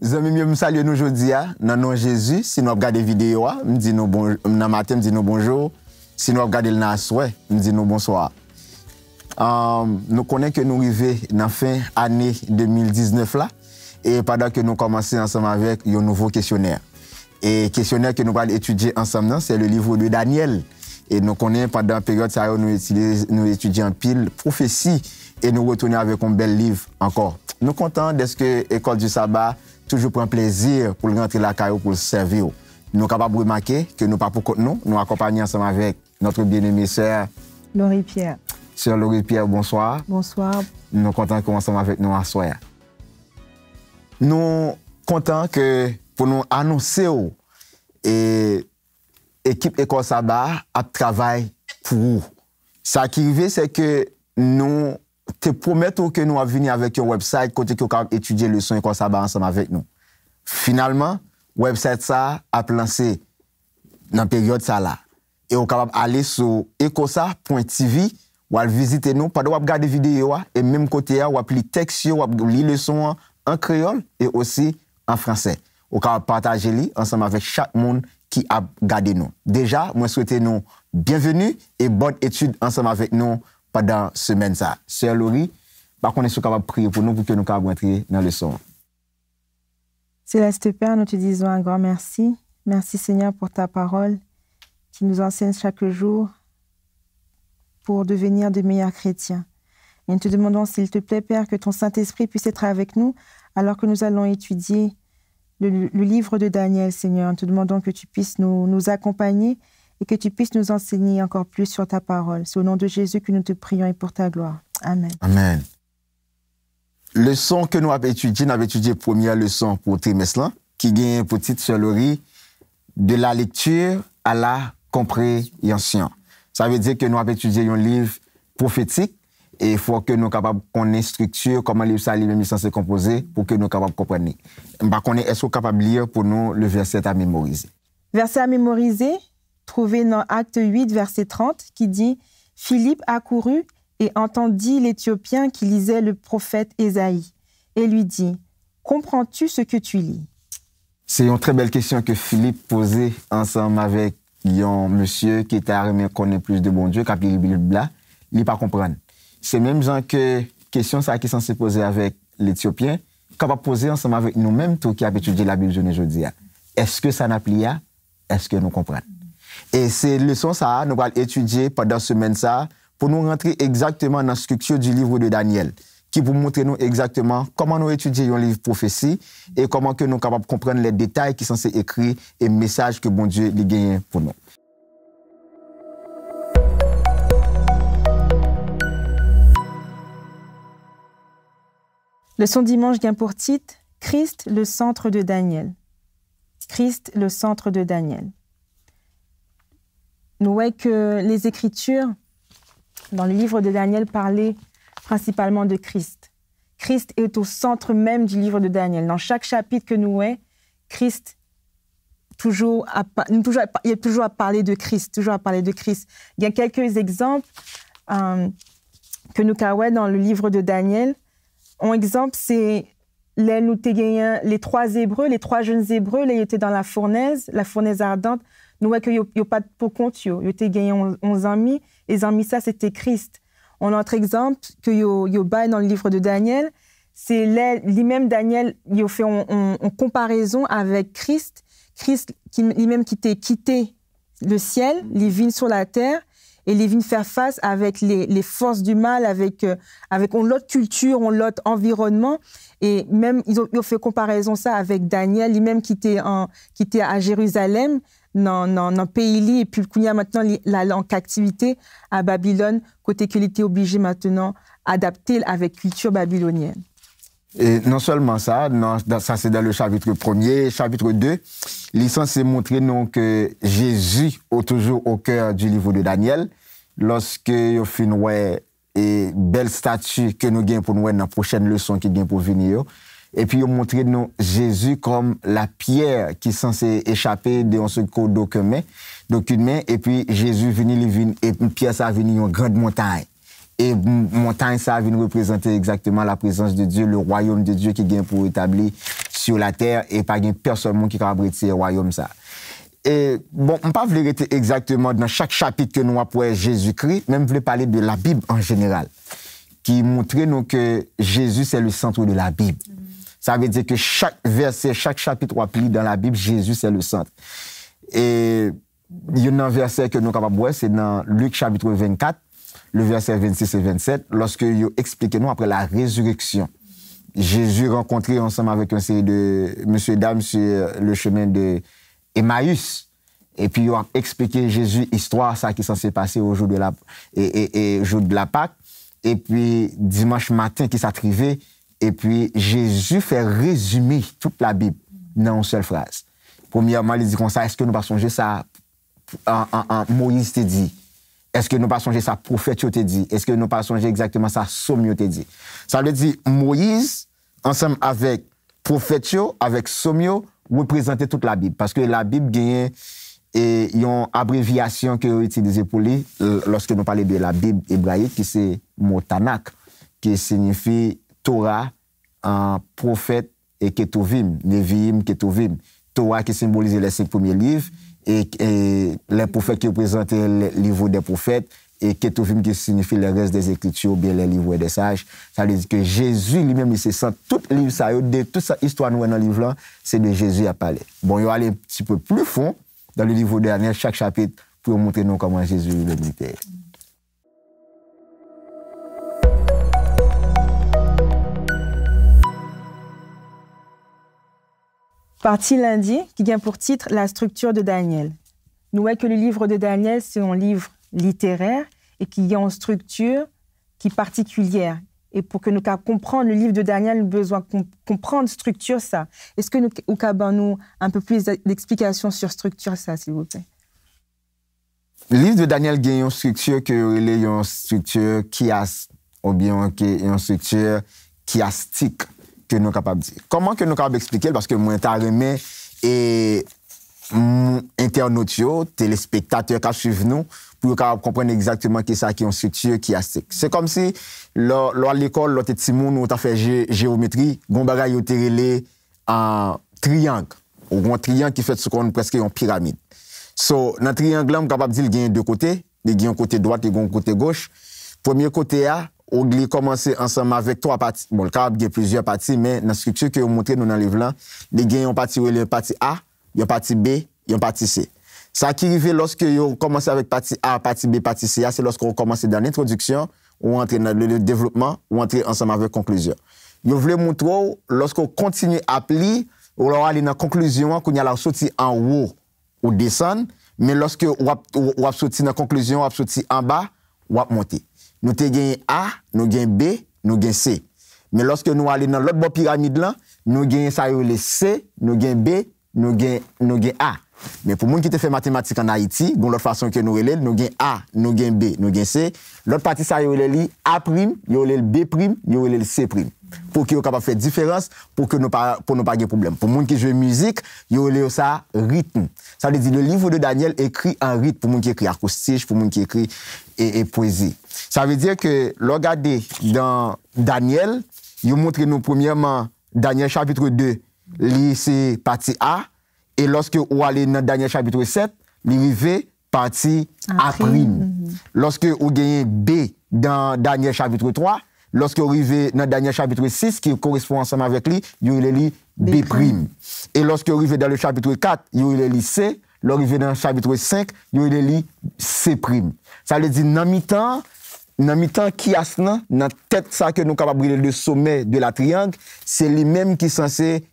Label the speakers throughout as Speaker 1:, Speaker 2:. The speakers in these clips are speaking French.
Speaker 1: Zami me salue nous aujourd'hui dans nom Jésus. Si nous regardons la vidéo, me dit nous bon dans matin me dit nous bonjour. Si nous regardons le soir, me dit nous bonsoir. Nous connaissons que nous arrivons dans la fin année 2019 là et pendant que nous commençons ensemble avec un nouveau questionnaire. Et questionnaire que nous allons étudier ensemble, c'est le livre de Daniel. Et nous connaissons pendant la période ça nous étudions pile prophétie et nous retournons avec un bel livre encore. Nous sommes contents de ce que l'école du sabbat toujours prend plaisir pour rentrer la caillou pour le servir. Nous sommes capables de remarquer que nous pas pour compte nous accompagnons ensemble avec notre bien-aimée sœur
Speaker 2: Laurie Pierre.
Speaker 1: Sœur Laurie Pierre, bonsoir.
Speaker 2: Bonsoir.
Speaker 1: Nous sommes contents de commencer avec nous à soir. Nous sommes contents que pour nous annoncer et l'équipe École Sabbat a travaillé pour vous. Ce qui arrive, c'est que nous te promettons que nous allons venir avec un website côté que nous allons étudier le son École Sabbat ensemble avec nous. Finalement, le website ça a lancé dans la période ça là. Et vous capable aller sur ecosa.tv ou aller visiter nous pendant regarder vidéo et même côté ou lire texte ou lire le son en créole et aussi en français. Vous capable partager ensemble avec chaque monde qui a regardé nous. Déjà, moi souhaite nous bienvenue et bonne étude ensemble avec nous pendant semaine ça. Sœur Laurie, par contre, est-ce que vous capable prier pour nous pour que nous puissions entrer dans le son?
Speaker 2: Céleste Père, nous te disons un grand merci. Merci Seigneur pour ta parole qui nous enseigne chaque jour pour devenir de meilleurs chrétiens. Et nous te demandons, s'il te plaît, Père, que ton Saint-Esprit puisse être avec nous alors que nous allons étudier le livre de Daniel, Seigneur. Nous te demandons que tu puisses nous accompagner et que tu puisses nous enseigner encore plus sur ta parole. C'est au nom de Jésus que nous te prions et pour ta gloire. Amen.
Speaker 1: Amen. Leçon que nous avons étudié première leçon pour trimestre, qui gagne pour titre sur Laurie, de la lecture à la compréhension. Ça veut dire que nous avons étudié un livre prophétique et il faut que nous soyons capables de connaître structure, comment le livre ça est censé composer pour que nous soyons capables de comprendre. Est-ce que vous êtes capable de lire pour nous le verset à mémoriser?
Speaker 2: Verset à mémoriser, trouvé dans Acte 8, verset 30, qui dit « Philippe accourut et entendit l'Éthiopien qui lisait le prophète Ésaïe et lui dit « Comprends-tu ce que tu lis ?»
Speaker 1: C'est une très belle question que Philippe posait ensemble avec un monsieur qui était arrivé à connaître plus de bon Dieu, qui a appelé le Bible, il ne pas comprendre. C'est même genre que question ça qui est censé poser avec l'Éthiopien, qu'on va poser ensemble avec nous-mêmes, tout qui a étudié la Bible aujourd'hui. Est-ce que ça n'a pas? Est-ce que nous comprenons? Et c'est leçon ça, nous allons étudier pendant cette semaine ça, pour nous rentrer exactement dans la structure du livre de Daniel, qui pour montrer nous exactement comment nous étudions un livre prophétie et comment que nous sommes capables de comprendre les détails qui sont censés écrire et le message que bon Dieu les gagne pour nous.
Speaker 2: Leçon dimanche vient pour titre « Christ, le centre de Daniel ». Christ, le centre de Daniel. Nous voyons que les Écritures, dans le livre de Daniel, parlaient principalement de Christ. Christ est au centre même du livre de Daniel. Dans chaque chapitre que nous voyons, Christ, il y a toujours à parler de Christ, toujours à parler de Christ. Il y a quelques exemples que nous avons dans le livre de Daniel. Un exemple, c'est les trois jeunes Hébreux, ils étaient dans la fournaise ardente. Nous voyons qu'il n'y a pas de pour compte, ils étaient gagnés 11 amis. Les amis, ça, c'était Christ. Un autre exemple que yo dans le livre de Daniel, c'est lui-même Daniel, il a fait une comparaison avec Christ. Christ, lui-même qui était quitté le ciel, il vient sur la terre et il vient faire face avec les forces du mal, avec l'autre culture, l'autre environnement. Et même, ils ont fait comparaison ça avec Daniel, lui-même qui était à Jérusalem, dans le pays, et puis qu'il y a maintenant en captivité à Babylone, côté qu'il était obligé maintenant d'adapter avec culture babylonienne.
Speaker 1: Et non seulement ça, ça c'est dans le chapitre 1er, chapitre 2, il est censé montrer nous que Jésus est toujours au cœur du livre de Daniel, lorsque il fait une belle statue que nous gagnons pour nous dans la prochaine leçon qui vient pour venir. Et puis, il montre nous Jésus comme la pierre qui est censée échapper de ce document. Et puis, Jésus vient, et une pierre, ça vient une grande montagne. Et montagne, ça vient représenter exactement la présence de Dieu, le royaume de Dieu qui vient pour établir sur la terre et pas de personne qui a retirer le royaume ça. Et bon, on ne pas vérité exactement dans chaque chapitre que nous avons Jésus-Christ, même voulais parler de la Bible en général, qui montre nous que Jésus c'est le centre de la Bible. Ça veut dire que chaque verset, chaque chapitre appli dans la Bible, Jésus c'est le centre. Et il y a un verset que nous sommes capables de voir, c'est dans Luc chapitre 24, le verset 26 et 27, lorsque il explique nous après la résurrection. Jésus rencontré ensemble avec une série de monsieur et dames sur le chemin de Emmaüs. Et puis, il a expliqué Jésus, histoire, ça qui est censé passer au jour de la, jour de la Pâque. Et puis, dimanche matin, qui s'attrivait. Et puis, Jésus fait résumer toute la Bible dans une seule phrase. Premièrement, il dit comme ça, est-ce que nous pas songer ça, Moïse t'a dit? Est-ce que nous pas songer ça, prophète t'a dit? Est-ce que nous pas songer exactement ça, Somme t'a dit? Ça veut dire, Moïse, ensemble avec prophète, avec Somme, représenter toute la Bible. Parce que la Bible gagne une abréviation que est utilisée pour lui lorsque nous parlons de la Bible hébraïque, qui c'est mot Tanakh, qui signifie Torah, prophète et Ketuvim, Neviim, Ketuvim. Torah qui symbolise les 5 premiers livres et les prophètes qui représentent les livres des prophètes et Ketuvim qui signifie le reste des Écritures, bien les livres des sages. Ça veut dire que Jésus lui-même, il se sent tout le livre, ça, de toute cette histoire nous dans le livre-là, c'est de Jésus à parler. Bon, il va aller un petit peu plus fond dans le livre de Daniel, chaque chapitre, pour montrer nous comment Jésus le militaire.
Speaker 2: Partie lundi, qui vient pour titre la structure de Daniel. Nous voyons que le livre de Daniel, c'est un livre littéraire et qui a une structure qui est particulière. Et pour que nous comprenions le livre de Daniel, nous avons besoin de comprendre structure ça. Est-ce que nous avons un peu plus d'explications sur structure ça, s'il vous plaît?
Speaker 1: Le livre de Daniel a une structure qui est une structure chiastique, ou bien une structure chiastique que nous sommes capables de dire. Comment que nous sommes capables d'expliquer? Parce que moi, je et internautes, téléspectateurs qui suivent nous, pour comprendre exactement ce qui est une structure chiastique. C'est comme si, à l'école, l'autre petit monde, où tu as fait géométrie, on a fait un triangle, ou un triangle qui fait ce qu'on presque une pyramide. So, dans le triangle, on est capable de dire qu'il y a deux côtés, il y a un côté droit et un côté gauche. Premier côté, on a commencé ensemble avec 3 parties. Bon, le cas, il y a plusieurs parties, mais dans la structure que vous montrez dans le livre, il y a une partie A, il y a une partie B, il y a une partie C. Ça qui arrive lorsque vous commencez avec partie A, partie B, partie C, c'est lorsqu'on commence dans l'introduction, ou entrer dans le développement, ou entrer ensemble avec la conclusion. Vous voulez montrer, lorsqu'on continue à appliquer, on va aller dans la conclusion, qu'on y a la sortie en haut ou descendre, mais lorsque on va sortir dans la conclusion, on va sortir en bas, on va monter. Nous avons A, nous avons B, nous avons C. Mais lorsque nous allons dans l'autre pyramide là, nous avons ça le C, nous avons B, nous avons A. Mais pour les gens qui te fait mathématiques en Haïti, de l'autre façon que nous avons A, nous avons B, nous avons C. L'autre partie ça le A', il y a le B', il y a le C'. Pour qu'ils soient capables de faire différence, pour ne pas de problème. Pour les gens qui jouent musique, il y a ça rythme. Ça veut dire le livre de Daniel écrit en rythme, pour les gens qui écrivent acoustique, pour les gens qui écrivent et poésie. Ça veut dire que, regardez, dans Daniel, il montre nous premièrement, Daniel chapitre 2, c'est partie A, et lorsque vous allez dans Daniel chapitre 7, il arrive partie A'. Lorsque vous gagnez B dans Daniel chapitre 3, lorsque vous arrivez dans Daniel chapitre 6, qui correspond ensemble avec lui, vous allez B'. Et lorsque vous arrivez dans le chapitre 4, vous allez C. Lorsque vous arrivez dans le chapitre 5, vous allez C'. Ça veut dire, dans mi-temps, qui a dans la tête ça que nous sommes capables de brûler le sommet de la triangle, c'est lui-même qui est censé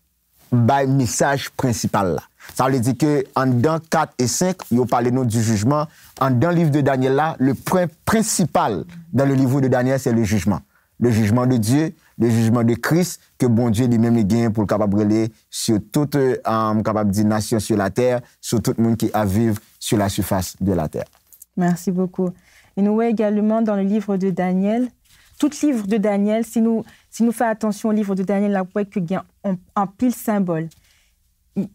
Speaker 1: le message principal là. Ça veut dire que en dans 4 et 5, il parle nous du jugement. En dans le livre de Daniel là, le point principal dans le livre de Daniel, c'est le jugement. Le jugement de Dieu, le jugement de Christ, que bon Dieu lui-même les gagne pour le capable brûler sur toute capable dire nation sur la terre, sur tout le monde qui a vivre sur la surface de la terre.
Speaker 2: Merci beaucoup. Et nous voyons également dans le livre de Daniel, tout livre de Daniel, si nous faisons attention au livre de Daniel, là, vous voyez qu'il y a un pile symbole.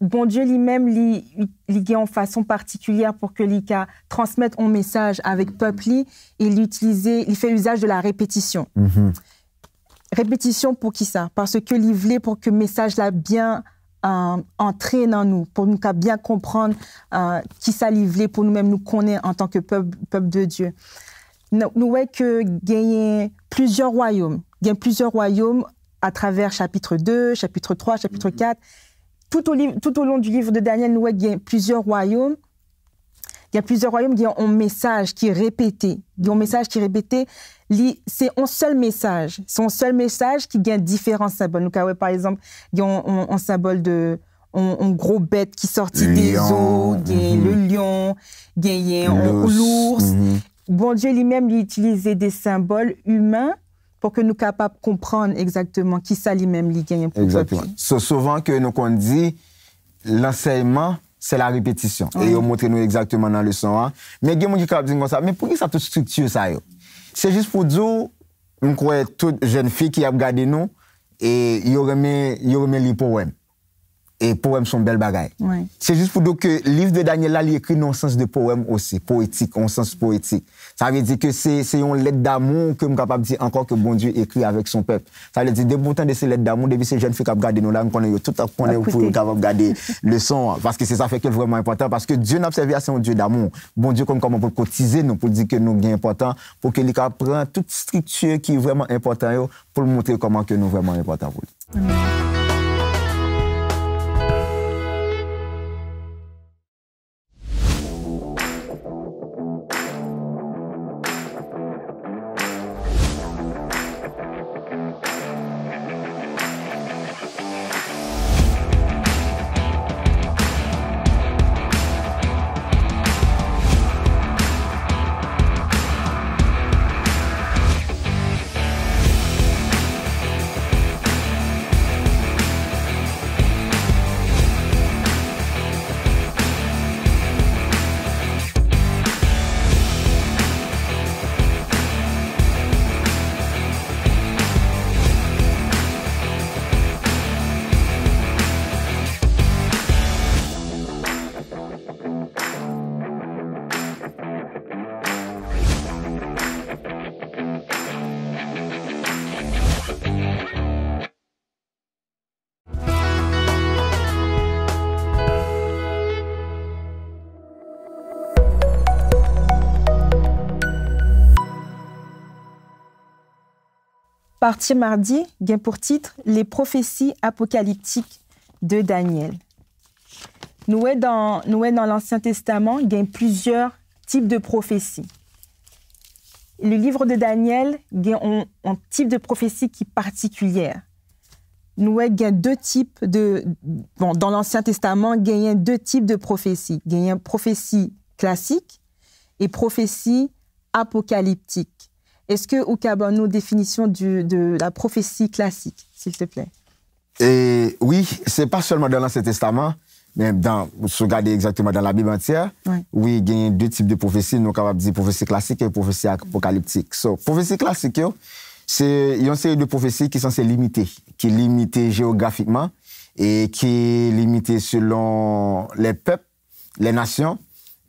Speaker 2: Bon Dieu lui-même, il en façon particulière pour que il transmette un message avec peuple, il fait usage de la répétition. Répétition pour qui ça? Parce que il voulait pour que le message là bien entrer dans nous, pour nous bien comprendre qui ça livre, pour nous-mêmes nous connaître en tant que peuple de Dieu. Nous voyons que gagner plusieurs royaumes. Il y a plusieurs royaumes à travers chapitre 2, chapitre 3, chapitre 4. Tout au long du livre de Daniel, nous voyons qu'il y a plusieurs royaumes. Il y a plusieurs royaumes qui ont un message qui est répété. Un message qui est répété, c'est un seul message. C'est un seul message qui gagne différents symboles. Donc, par exemple, il y a un symbole de un gros bête qui sortit des eaux, le lion, il y a l'ours. Bon Dieu lui-même lui utilisait des symboles humains pour que nous soyons capables de comprendre exactement qui ça lui-même lui gagne.
Speaker 1: Exactement. So, souvent que nous on dit l'enseignement, c'est la répétition. Et ils montrent nous exactement dans le leçon 1. Mais il y a des gens qui disent comme ça, mais pourquoi ça toute structure ça? C'est juste pour dire, je crois que toute jeune fille qui a regardé nous, et il y aurait les poèmes. Et poèmes sont belles bagailles.
Speaker 2: Ouais.
Speaker 1: C'est juste pour dire que le livre de Daniel là, il écrit dans le sens de poème aussi, poétique, en sens poétique. Ça veut dire que c'est une lettre d'amour que je suis capable de dire encore que bon Dieu écrit avec son peuple. Ça veut dire, depuis de ces lettres d'amour, depuis ces jeunes filles qui regardent nous là, on connaît tout à pour capable garder le son. Parce que c'est ça fait que vraiment important. Parce que Dieu n'a observé c'est un Dieu d'amour. Bon Dieu, comme comment pour cotiser nous, pour dire que nous sommes importants, pour qu'il prenne toute structure qui est vraiment importante pour montrer comment que nous sommes vraiment importants pour lui.
Speaker 2: Partie mardi, gain pour titre Les prophéties apocalyptiques de Daniel. Nous dans l'Ancien Testament, il y a plusieurs types de prophéties. Le livre de Daniel, il y a un type de prophétie qui est particulière. Nous il y a deux types dans l'Ancien Testament, il y a deux types de prophéties. Il y a une prophétie classique et prophétie apocalyptique. Est-ce que vous avez une définition de la prophétie classique, s'il te plaît?
Speaker 1: Et oui, c'est pas seulement dans l'Ancien Testament, mais si vous regardez exactement dans la Bible entière, oui, il y a deux types de prophéties. Nous sommes capables de dire prophétie classique et prophétie apocalyptique. Prophétie classique, c'est une série de prophéties qui sont censées limitées géographiquement et qui est limitée selon les peuples, les nations.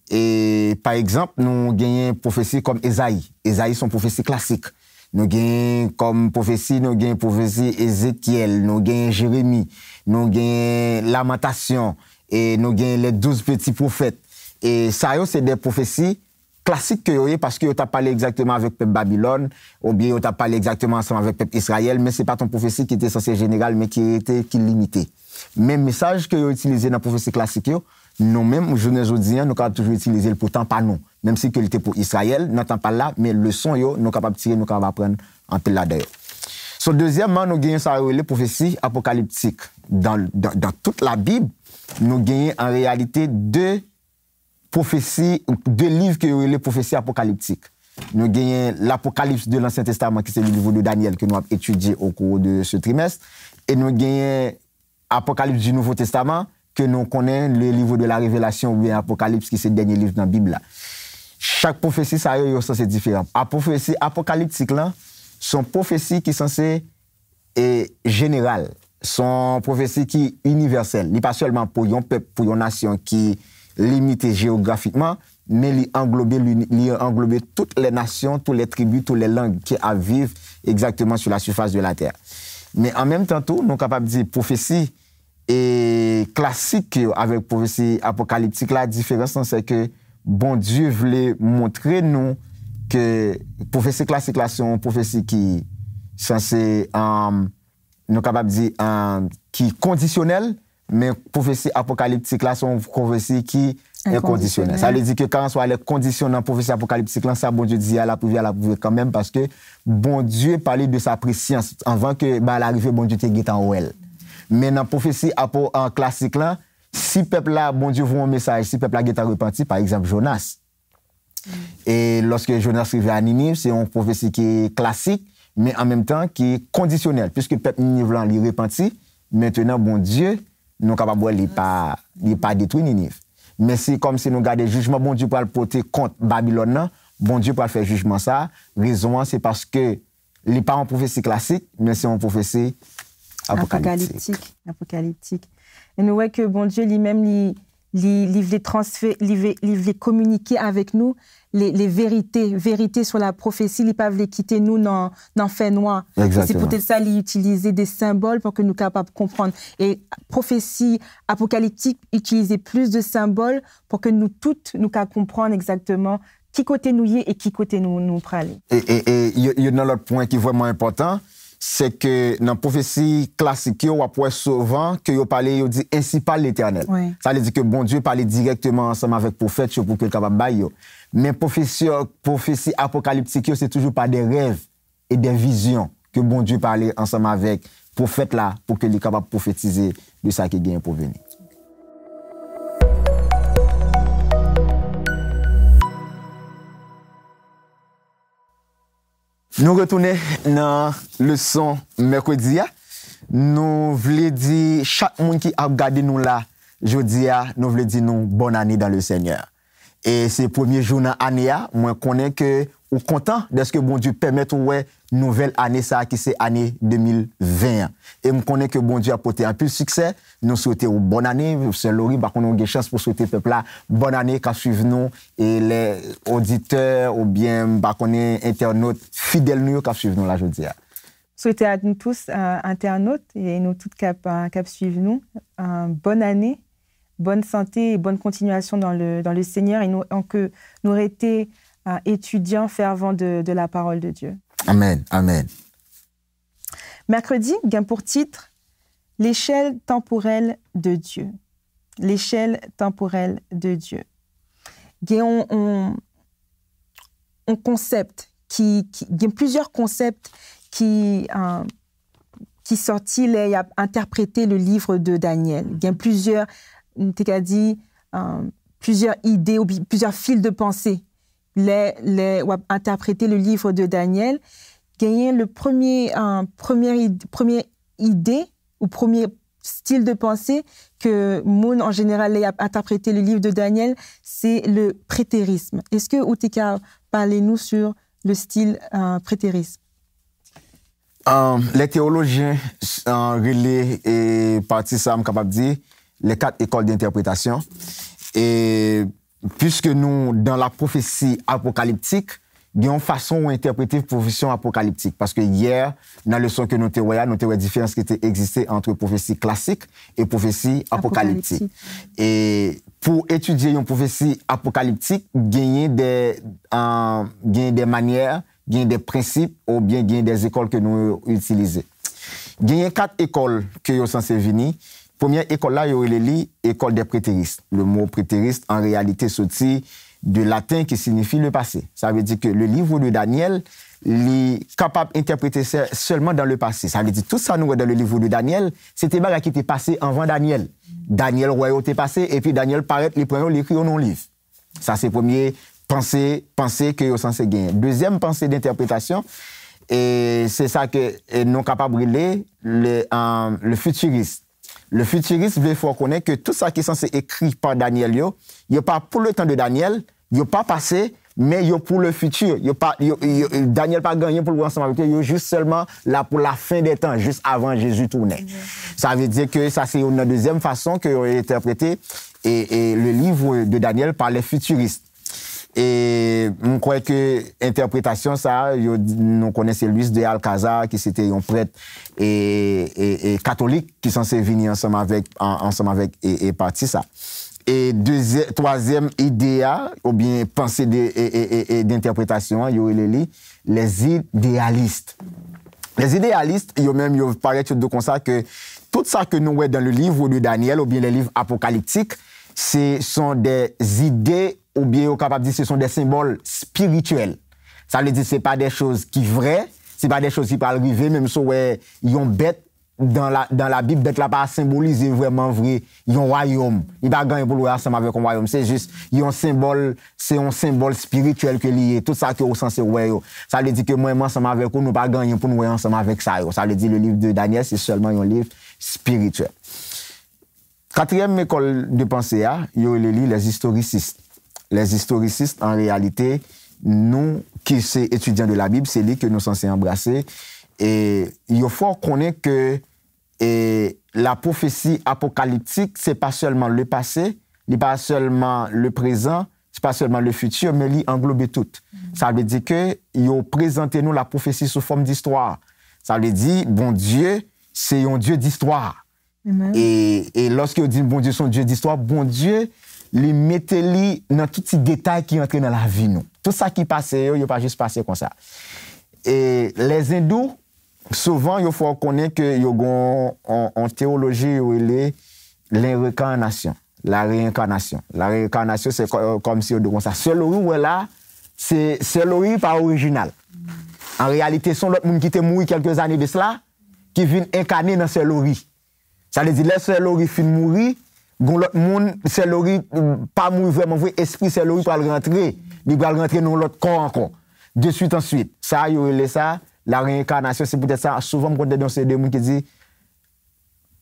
Speaker 1: Et par exemple, nous avons une prophétie comme Ésaïe. Ésaïe sont prophéties classiques. Nous avons comme prophétie, Ézéchiel, nous avons Jérémie, nous avons Lamentation, et nous avons les 12 petits prophètes. Et ça, c'est des prophéties classiques que vous avez parce que vous avez parlé exactement avec le peuple Babylone, ou bien vous avez parlé exactement ensemble avec le peuple Israël, mais ce n'est pas ton prophétie qui était censée générale, mais qui était limitée. Même message que vous utilisez dans la prophétie classique, nous-mêmes, aujourd'hui, nous avons toujours utilisé le pourtant pas nous. Même si que était pour Israël, nous n'entendons pas là, mais le son, nous sommes capables de tirer, nous sommes capables d'apprendre en peu là-dedans. Deuxièmement, nous avons les prophéties apocalyptiques. Dans toute la Bible, nous avons en réalité deux livres qui sont les prophéties apocalyptiques. Nous avons l'Apocalypse de l'Ancien Testament, qui est le livre de Daniel que nous avons étudié au cours de ce trimestre. Et nous avons l'Apocalypse du Nouveau Testament, que nous connaissons le livre de la Révélation ou bien Apocalypse, qui est le dernier livre dans la Bible. Là. Chaque prophétie, ça a un sens différent. La prophétie apocalyptique, là, sont prophéties qui sont censées générales. Sont prophéties qui sont universelles. Ce n'est pas seulement pour un peuple, pour une nation qui est limitée géographiquement, mais il englobe toutes les nations, toutes les tribus, toutes les langues qui vivent exactement sur la surface de la terre. Mais en même temps, nous sommes capables de dire prophétie et classique avec prophétie apocalyptique, la différence c'est que bon Dieu voulait montrer nous que prophétie classique là c'est une prophétie qui censée nous capable dire qui conditionnelle, mais prophétie apocalyptique là c'est une prophétie qui est conditionnelle. Ça veut dire que quand on soit les conditions dans prophétie apocalyptique là, ça bon Dieu dit à la prouver quand même parce que bon Dieu parlait de sa préscience avant que l'arrivée bon Dieu te guette en elle. Mais dans la prophétie en classique là, si peuple là, bon Dieu voit un message, si peuple là est repenti, par exemple Jonas. Et lorsque Jonas arrive à Ninive, c'est une prophétie qui est classique, mais en même temps qui est conditionnelle, puisque le peuple Ninive là, il est repenti. Maintenant, bon Dieu, nous sommes capables de pas détruire Ninive. Mais c'est comme si nous gardons le jugement, bon Dieu pour le porter contre Babylone, bon Dieu pour faire jugement ça. Raison, c'est parce que il n'est pas une prophétie classique, mais c'est une prophétie
Speaker 2: apocalyptique. Et nous voyons que bon Dieu lui-même, il veut communiquer avec nous les vérités sur la prophétie, ils peuvent les quitter nous dans fait noir. C'est peut-être ça, il utiliser des symboles pour que nous soyons capables de comprendre. Et prophétie apocalyptique, utiliser plus de symboles pour que nous toutes, nous puissions comprendre exactement qui côté nous y est et qui côté nous praler.
Speaker 1: Et il y a un autre point qui est vraiment important, c'est que dans la prophétie classique, on voit souvent que vous parlez, vous dit ainsi parle l'Éternel. Oui. Ça veut dire que bon Dieu parle directement ensemble avec le prophète pour qu'il soit capable de bailler. Mais prophétie apocalyptique, c'est toujours pas des rêves et des visions que bon Dieu parle ensemble avec le prophète là pour qu'il soit capable de prophétiser de ça qui vient pour venir. Nous retournons dans la leçon mercredi. Nous voulons dire, chaque monde qui a regardé nous là, jeudi, nous voulons dire nous bonne année dans le Seigneur. Et c'est le premier jour dans l'année, moi je connais que ou content de ce que bon Dieu permet une nouvelle année, ça qui c'est année 2020. Et je connais que bon Dieu a porté un peu de succès. Nous souhaitons une bonne année. C'est Laurie, par contre, nous avons une chance pour souhaiter au peuple là bonne année, qui suivent nous, et les auditeurs ou bien, par contre, internautes fidèles nous, qui suivent nous là, je dis.
Speaker 2: Souhaiter à nous tous, internautes, et nous toutes qui suivent nous, bonne année, bonne santé et bonne continuation dans le Seigneur, et que nous aurions été étudiants fervents de la parole de Dieu.
Speaker 1: Amen, amen.
Speaker 2: Mercredi, gain pour titre, l'échelle temporelle de Dieu. L'échelle temporelle de Dieu. Gain un concept gain plusieurs concepts qui sortis là, interprété le livre de Daniel. Gain plusieurs, plusieurs idées ou plusieurs fils de pensée. Ou interpréter le livre de Daniel, gagner le première idée ou premier style de pensée que Moun en général a interprété le livre de Daniel, c'est le prétérisme. Est-ce que Outika parlez-nous sur le style prétérisme?
Speaker 1: Les théologiens relais et partie ça, capable de dire les 4 écoles d'interprétation. Et puisque nous, dans la prophétie apocalyptique, il y a une façon d'interpréter la prophétie apocalyptique. Parce que hier, dans la leçon que nous avons la différence qui existait entre prophétie classique et prophétie apocalyptique. Et pour étudier une prophétie apocalyptique, il y a des manières, il y a des principes ou bien il y a des écoles que nous utilisons. Il y a 4 écoles que nous sommes censés venir. Première école là, il y a l'école des prétéristes. Le mot prétériste, en réalité, sorti de latin qui signifie le passé. Ça veut dire que le livre de Daniel est capable d'interpréter seulement dans le passé. Ça veut dire tout ça nous dans le livre de Daniel, c'était bagarre qui était passé avant Daniel. Daniel royaume était passé et puis Daniel paraît les premiers l'écrit au non-livre. Ça c'est première pensée que vous censé gagner. Deuxième pensée d'interprétation, et c'est ça que nous capables de lire le futuriste. Le futuriste veut faire connaître que tout ça qui est censé écrit par Daniel, il n'y a pas pour le temps de Daniel, il n'y a pas passé, mais il y a pour le futur. Daniel n'a pas gagné pour le ensemble avec lui, il y a juste seulement là pour la fin des temps, juste avant Jésus tournait. Ça veut dire que ça c'est une deuxième façon que a interprété et le livre de Daniel par les futuristes. Et je crois que l'interprétation, ça, nous connaissons Luis de Alcazar, qui c'était un prêtre et catholique qui censé venir ensemble avec et parti ça. Et troisième idée, ou bien pensée d'interprétation, il y a les idéalistes. Les idéalistes, ils même paraît de comme ça que tout ça que nous voyons dans le livre de Daniel, ou bien les livres apocalyptiques, ce sont des idées, ou bien capable de dire ce sont des symboles spirituels. Ça veut dire que ce n'est pas des choses qui sont vraies, ce n'est pas des choses qui peuvent arriver, même si ils ont bête dans la Bible, bête là pas symboliser vraiment vrai, ils ont un royaume. Il pas gagner pour le ensemble avec un royaume, c'est juste ils ont symbole, c'est un symbole spirituel que lié, tout ça que au sens ouais. Ça veut dire que moi ensemble avec nous pas gagner pour nous ensemble avec ça. Ça veut dire le livre de Daniel c'est seulement un livre spirituel. Quatrième école de pensée, il y a les historicistes. Les historicistes, en réalité, nous qui sommes étudiants de la Bible, c'est lui que nous sommes censés embrasser. Et il faut connaître que la prophétie apocalyptique, ce n'est pas seulement le passé, ce n'est pas seulement le présent, ce n'est pas seulement le futur, mais il englobe tout. Ça veut dire que il présente nous la prophétie sous forme d'histoire. Ça veut dire, bon Dieu, c'est un Dieu d'histoire. Et lorsque on dit bon Dieu, son Dieu d'histoire, bon Dieu, les mettez-les dans tous ces détails qui entrent dans la vie. Nous. Tout ça qui passe, il n'y a pas juste passé comme ça. Et les hindous, souvent, il faut connaître qu'il y a en théologie où il est l'incarnation. La réincarnation. La réincarnation, c'est comme si on dit comme ça. Seul là, c'est l'ori pas original. En réalité, ce sont l'autre monde qui était mort quelques années de cela, qui vient incarner dans ce lori. Ça veut dire que le lori fin mourir, l'autre monde, c'est lori pas mourir vraiment vrai, esprit c'est lori pour rentrer, il va rentrer dans l'autre corps encore. De suite ensuite. Ça, il y a ça, la réincarnation, c'est peut-être ça. Souvent, on dans ces deux gens qui disent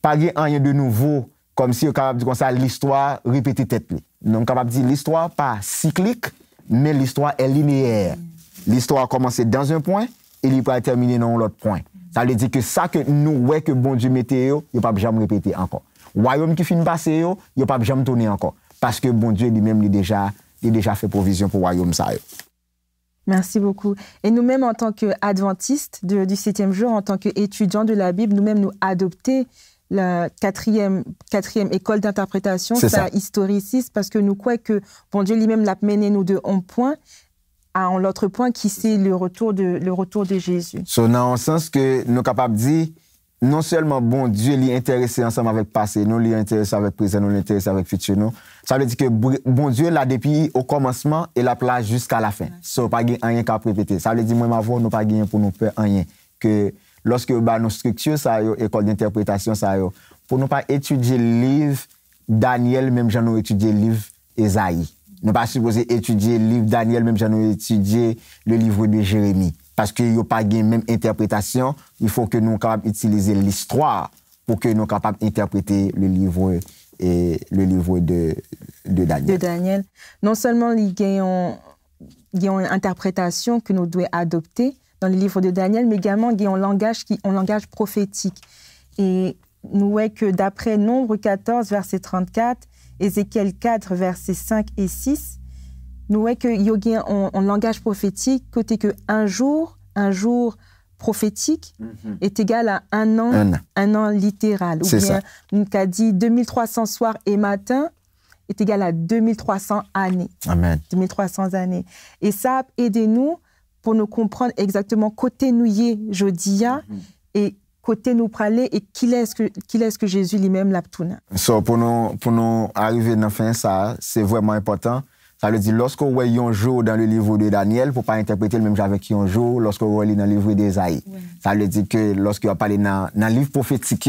Speaker 1: pas rien de nouveau, comme si on est capable de dire comme ça, l'histoire répète tête. Donc, on est capable de dire l'histoire pas cyclique, mais l'histoire est linéaire. L'histoire a commencé dans un point et il va terminer dans l'autre point. Ça veut dire que ça que nous, ouais, que bon Dieu mettait, il ne va pas jamais répéter encore. Royaume qui finit passer, il ne va pas jamais tourner encore. Parce que bon Dieu lui-même, il a déjà fait provision pour le royaume. Ça.
Speaker 2: Merci beaucoup. Et nous-mêmes, en tant qu'adventistes du 7e jour, en tant qu'étudiants de la Bible, nous-mêmes, nous adopter la quatrième école d'interprétation, c'est la historiciste, parce que nous croyons que bon Dieu lui-même l'a mené nous de un point à l'autre point qui c'est le retour de Jésus. So,
Speaker 1: dans le sens que nous sommes capables de dire, non seulement bon Dieu est intéressé ensemble avec le passé, nous est intéressé avec le présent, nous est intéressé avec le futur. Nous. Ça veut dire que bon Dieu l'a depuis au commencement et la place jusqu'à la fin. So, pas rien qu'à répéter. Ça veut dire moi avant nous pas gagner pour nous faire rien. Que lorsque nos structures ça école d'interprétation ça pour nous pas étudier le livre Daniel même j'en ai étudié le livre Ésaïe. Nous pas supposé étudier le livre Daniel même j'en ai étudié le livre de Jérémie. Parce qu'il n'y a pas de même interprétation, il faut que nous soyons capables d'utiliser l'histoire pour que nous soyons capables d'interpréter le livre de Daniel.
Speaker 2: De Daniel. Non seulement il y a une interprétation que nous devons adopter dans le livre de Daniel, mais également il y a un langage prophétique. Et nous voyons que d'après Nombre 14, verset 34, Ézéchiel 4, versets 5 et 6, nous voyons qu'il y a un langage prophétique, côté que un jour prophétique est égal à un an littéral. Ou bien, nous avons dit 2300 soirs et matins est égal à 2300 années.
Speaker 1: Amen.
Speaker 2: 2300 années. Et ça a aidé nous pour nous comprendre exactement côté nous y est jodia et côté nous praler et qui est-ce que Jésus lui-même l'a tout.
Speaker 1: So, pour nous arriver à la fin, ça, c'est vraiment important. Ça veut dire, lorsqu'on voit un jour dans le livre de Daniel, pour ne pas interpréter le même avec un jour, lorsqu'on voit dans le livre d'Ésaïe. Ça veut dire que lorsqu'on va parler dans le livre prophétique,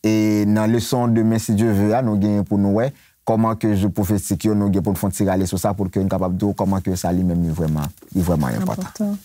Speaker 1: et dans la leçon de demain, si Dieu veut, nous gagnons pour nous, comment que je prophétique, nous gagnons pour nous faire tirer sur ça, pour que nous soyons capables de comment que ça lui-même est vraiment important.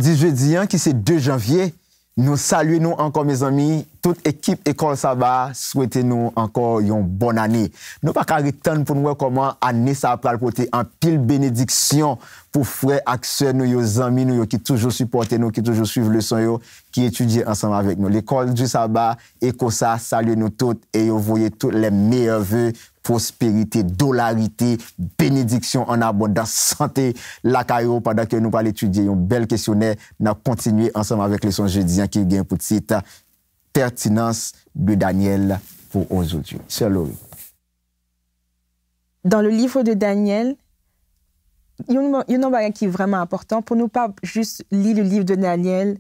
Speaker 1: Jeudi, qui c'est 2 janvier, nous saluons encore mes amis, toute équipe École Sabah, souhaitez-nous encore une bonne année. Nous pas qu'à retenir pour nous voir comment année ça va porter en pile bénédiction pour frères, acteurs, nos amis, nous qui toujours supportent nous, qui toujours suivent le son, qui étudient ensemble avec nous. L'école du Sabah, Écossa, salut nous toutes et vous voyez tous les meilleurs vœux, prospérité, dollarité, bénédiction en abondance, santé, la caillou pendant que nous allons étudier un bel questionnaire, nous continuer ensemble avec le son jeudi qui vient pour titre pertinence de Daniel pour aujourd'hui. Sœur Laurie.
Speaker 2: Dans le livre de Daniel, il y a un bagage qui est vraiment important pour nous pas juste lire le livre de Daniel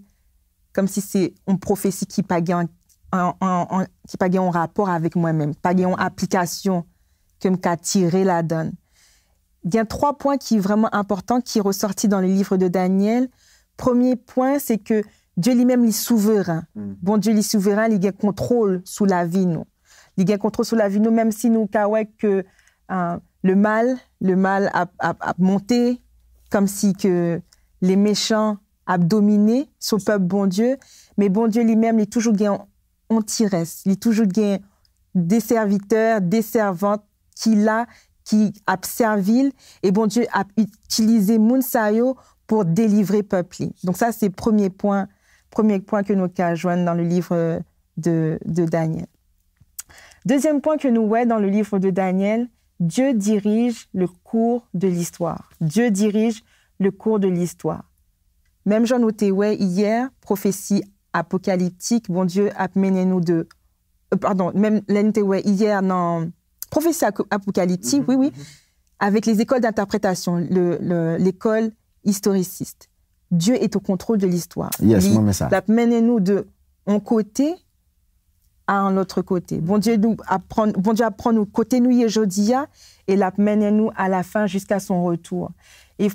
Speaker 2: comme si c'est une prophétie qui pas en rapport avec moi-même, pas en application que me qu'a tiré la donne. Il y a 3 points qui sont vraiment importants qui sont ressortis dans le livre de Daniel. Premier point, c'est que Dieu lui-même est souverain. Bon Dieu est souverain, il a contrôle sous la vie nous. Il a contrôle sous la vie nous, même si nous kawek que le mal a monté, comme si que les méchants a dominé sur le peuple bon Dieu, mais bon Dieu lui-même, il est toujours anti-reste, il est toujours des serviteurs, des servantes qui a servi, et bon Dieu a utilisé Mounsayo pour délivrer le peuple. Donc ça, c'est le premier point que nous avons joindre dans le livre de Daniel. Deuxième point que nous voyons dans le livre de Daniel, Dieu dirige le cours de l'histoire. Dieu dirige le cours de l'histoire. Même Jean noté hier, prophétie apocalyptique, bon Dieu a mené nous de... même l'NTE hier, non, prophétie apocalyptique, oui, avec les écoles d'interprétation, l'école historiciste. Dieu est au contrôle de l'histoire.
Speaker 1: Yes, il
Speaker 2: a mené nous de un côté à un autre côté. Bon Dieu apprend nous côté nous aujourd'hui et l'a mené nous à la fin jusqu'à son retour. Et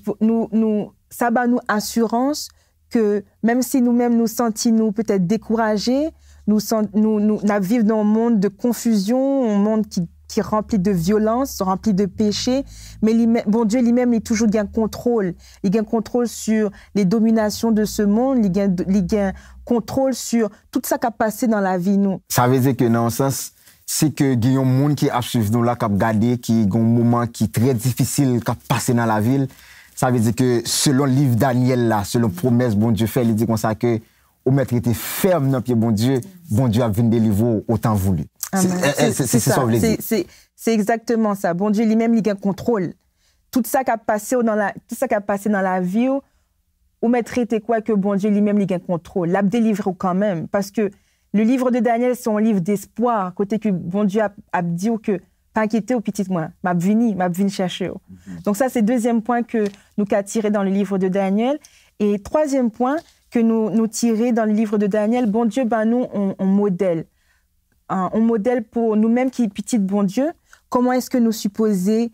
Speaker 2: ça va nous assurance que même si nous-mêmes nous sentons peut-être découragés, nous vivons dans un monde de confusion, un monde qui est rempli de violence, rempli de péché, mais bon Dieu lui-même il toujours gain contrôle. Il gain contrôle sur les dominations de ce monde, il gain contrôle sur tout ça qui a passé dans la vie nous.
Speaker 1: Ça veut dire que dans un sens, c'est que il y a un monde qui a suivi nous là, qui a regardé, qui a un moment qui est très difficile, qui a passé dans la ville. Ça veut dire que selon le livre Daniel là, selon promesse bon Dieu fait, il dit comme ça que au maître était ferme dans pied bon Dieu a venu délivrer autant voulu. C'est ça.
Speaker 2: C'est exactement ça. Bon Dieu lui-même il a contrôle. Tout ça qui a passé dans la vie, au maître était quoi que bon Dieu lui-même il a contrôle. L'a délivré quand même parce que le livre de Daniel c'est un livre d'espoir côté que bon Dieu a dit que pas inquiété au petit moi, m'a venu chercher. Donc ça c'est deuxième point que nous qu'a tiré dans le livre de Daniel et troisième point que nous tirer dans le livre de Daniel, bon Dieu nous on modèle. Un modèle pour nous-mêmes qui est petit de bon Dieu, comment est-ce que nous supposons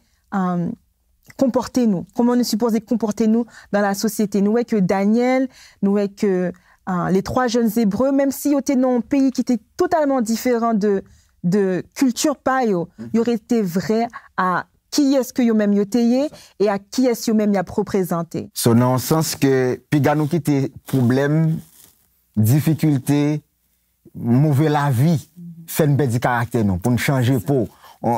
Speaker 2: comporter-nous, comment nous supposons comporter-nous dans la société. Nous voyons que Daniel, nous voyons que les 3 jeunes Hébreux, même s'ils étaient dans un pays qui était totalement différent de culture païo, il aurait été vrai à qui est-ce que yo même yo teye et à qui est-ce yo même y a représenté.
Speaker 1: So dans le sens que puis nous qui était problème, difficulté, mauvais la vie, fait une belle caractère non pour nous changer pour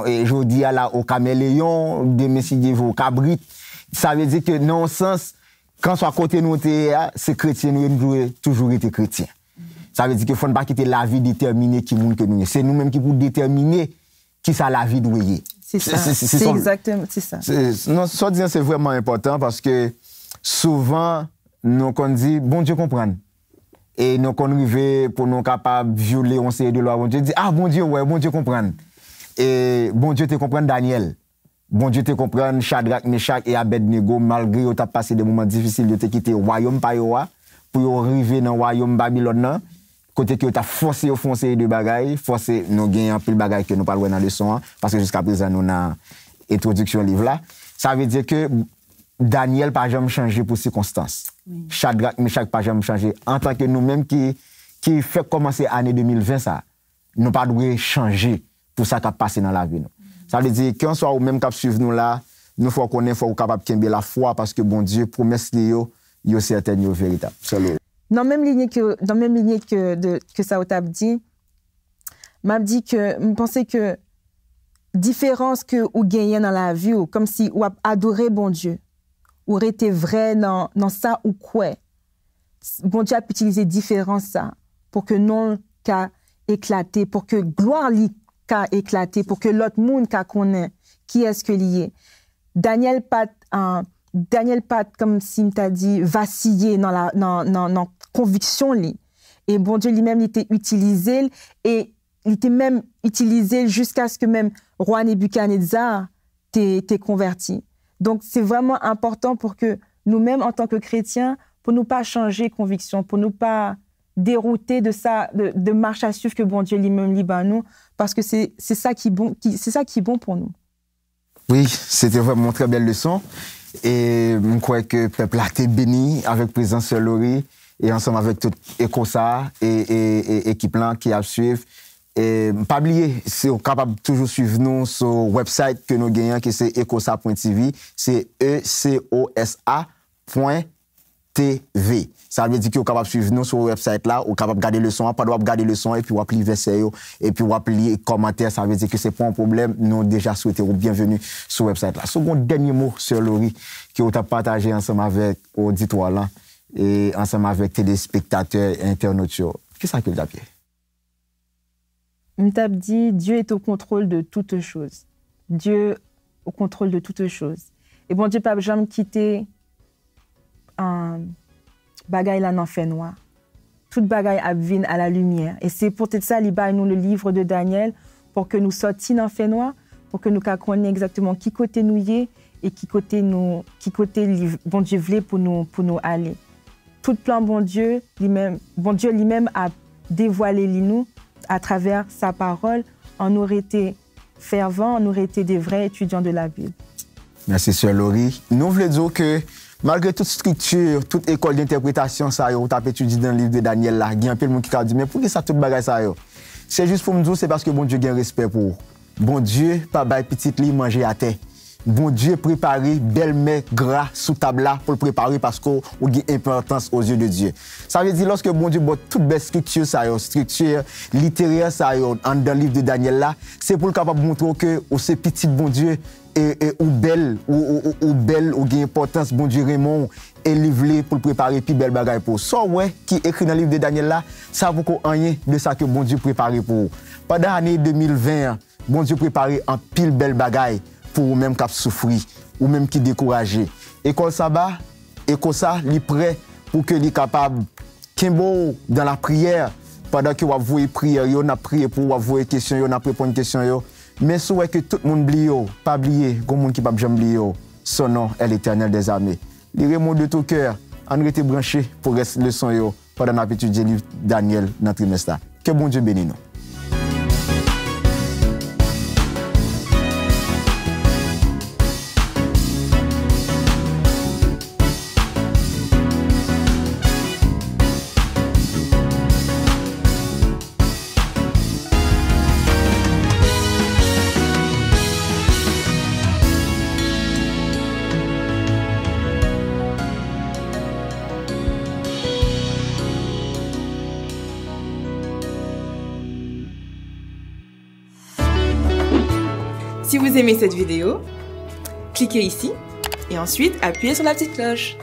Speaker 1: et je dis à la au caméléon, de messieurs au cabrit, ça veut dire que dans le sens quand soit côté nous c'est chrétien nous toujours été chrétien. Ça veut dire qu'il faut pas quitter la vie déterminée qui monde que nous c'est nous-mêmes qui pour déterminer qui ça la vie doit y.
Speaker 2: C'est exactement c'est ça.
Speaker 1: Non, soit disant c'est vraiment important parce que souvent nous on dit bon Dieu comprendre. Et nous qu'on arrive pour nous capables violer on série de loi bon Dieu dit bon Dieu ouais bon Dieu comprendre. Et bon Dieu te comprendre Daniel. Bon Dieu te comprendre Shadrach, Meshach et Abednego malgré ont passé des moments difficiles de te quitter royaume payoa pour arriver dans royaume Babylone côté que tu as forcé au foncer de bagaille, forcé nous gagner un pile bagaille que nous pas dans leçon parce que jusqu'à présent nous dans introduction livre là, ça veut dire que Daniel pas jamais changé pour circonstances. Oui. Shadrach, Meshach pas jamais changé en tant que nous-mêmes qui fait commencer année 2020 ça, nous pas doit changer pour ça qui a passé dans la vie nous. Ça veut dire qu'on soit ou même cap suivre nous là, nous faut connaître faut capable kembe la foi parce que bon Dieu promesse yo yo certain, yo véritable. Sœur Laurie.
Speaker 2: Dans la même lignée que ça t'a dit, m'a dit que, je pensais que différence que ou gagner dans la vie, ou comme si ou adorer bon Dieu, ou rester vrai dans ça ou quoi. Bon Dieu a utilisé différence ça pour que non qu'a éclaté, pour que gloire li qu'a éclaté, pour que l'autre monde qu'a connaît qui est-ce que lié. Daniel pas comme si t'a dit vaciller dans la conviction li. Et bon Dieu lui-même il était utilisé et il était même utilisé jusqu'à ce que même roi Nebuchadnezzar t'ait converti. Donc c'est vraiment important pour que nous-mêmes en tant que chrétiens, pour nous pas changer conviction, pour nous pas dérouter de ça, de marche à suivre que bon Dieu lui-même libre à nous, parce que c'est ça qui est bon pour nous.
Speaker 1: Oui, c'était vraiment une très belle leçon. Et je crois que le peuple a été béni avec présence Sœur Laurie et ensemble avec toute Ecosa et équipe là qui a suivi. Et pas oublier, c'est capable de toujours suivre nous sur le website que nous gagnons, qui c'est ecosa.tv, c'est ecosa.tv. Ça veut dire que vous capable de suivre nous sur le website là, vous capable de garder le son, pas de garder le son, et puis vous appliquer verset, et puis vous appliquer les commentaires, ça veut dire que c'est pas un problème. Nous déjà souhaité vous bienvenue sur le website là. Second dernier mot, Sœur Laurie, que vous avez partagé ensemble avec l'auditoire là, et ensemble avec téléspectateurs et internautes. Qu'est-ce que vous avez dit?
Speaker 2: On t'a dit, Dieu est au contrôle de toutes choses. Dieu au contrôle de toutes choses. Et bon Dieu pas jamais quitter un bagaille là dans fait noir. Toute bagaille vient à la lumière. Et c'est pour ça qu'il nous le livre de Daniel pour que nous sortions dans fait noir, pour que nous connaissions exactement qui côté nous y est et qui côté bon Dieu voulait pour nous aller. Tout plan bon Dieu lui-même a dévoilé nous à travers sa parole. On aurait été fervents, on aurait été des vrais étudiants de la Bible.
Speaker 1: Merci Sœur Laurie. Nous voulons dire que malgré toute structure, toute école d'interprétation, ça y est, on t'a étudié dans le livre de Daniel là, il y a un peu de monde qui a dit, mais pourquoi ça tout bagage ça y est? C'est juste pour me dire, c'est parce que bon Dieu a un respect pour vous. Bon Dieu, pas bail petit li manger à terre. Bon Dieu préparé belle mets gras sous table là pour le préparer parce qu'on a une importance aux yeux de Dieu. Ça veut dire lorsque bon Dieu boit toute belle structure ça y structure littéraire ça y dans le livre de Daniel là, c'est pour le capable montrer que c'est petit bon Dieu ou belle ou gain importance bon Dieu Raymond et livré pour le préparer puis belle bagaille pour. Ça ouais qui écrit dans le livre de Daniel là, ça beaucoup rien de ça que bon Dieu préparé pour. Pendant l'année 2020, bon Dieu préparé en pile belle bagaille pour ou même qui souffrir ou même qui découragé. École Sabbat, Ecosa, li prêt pour que li capable kimbo dans la prière pendant que vous voyez prière, on a prié pour vous voyez question, on a répondre question yo. Mais souhait que tout le monde oublie pas oublier, comme monde qui pas jamais oublier son nom est l'Éternel des armées. Li remonte de tout cœur, on rete branché pour rester leçon yo pendant n'a étudier livre Daniel dans trimestre. Que bon Dieu bénisse nous.
Speaker 3: Si vous aimez cette vidéo, cliquez ici et ensuite appuyez sur la petite cloche.